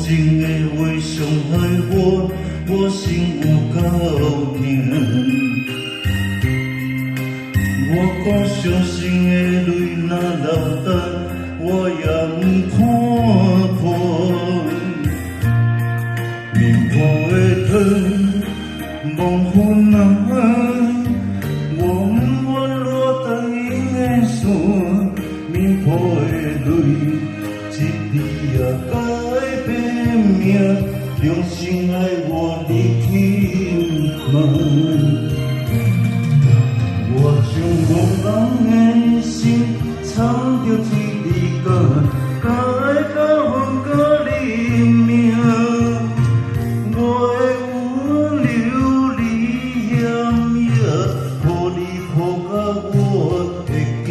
情的话伤害我，我心有够痛。我讲伤心的泪若流干，我也不看破。面破的疼，梦昏暗，我不愿落等因的线，面破的泪。 一滴也改变命，用心爱我你轻慢。我将无人的心藏着水里干，改到分割你命。我的温柔你险也，予你抱甲我会惊。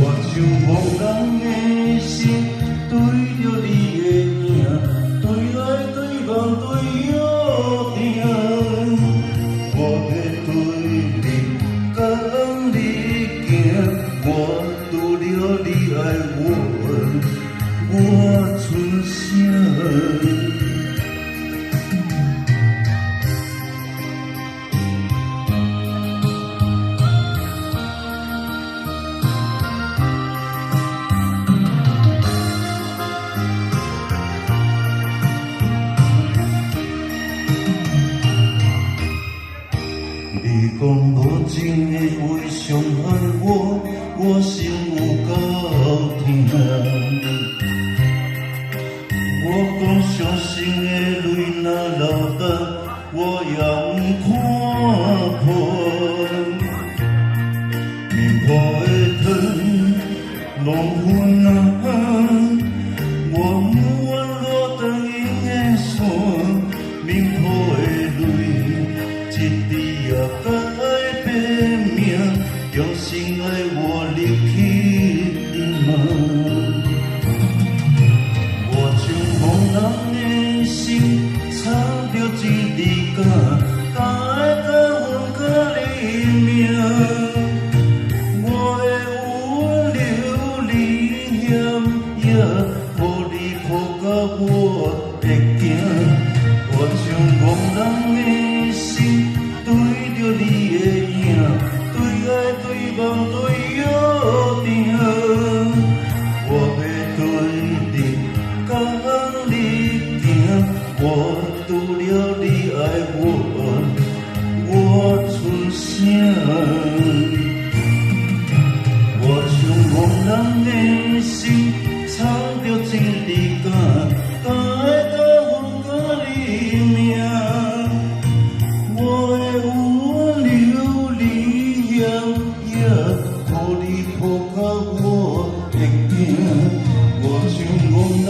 我将无人的心。 对着你的影，对爱对梦对约定，我要对你讲你行，我拄了你爱我存啥？ 你讲无情的话伤害我，我心有够痛。我讲伤心的泪若流干，我也不看破。面破的疼，梦昏暗，我不愿落等因的线，面破的泪，一滴。 也改变命，用心爱我你轻慢。我将无人的心藏着一滴干，改到分割你命。我的温柔你险也，予你抱甲我会惊。我将无人的心。 对着你的影，对爱对梦对约定，我要对你讲你行，我拄了你爱我存啥？我将无人的心藏着一滴干，改到分割你命。 予你抱甲我会惊，我像无人。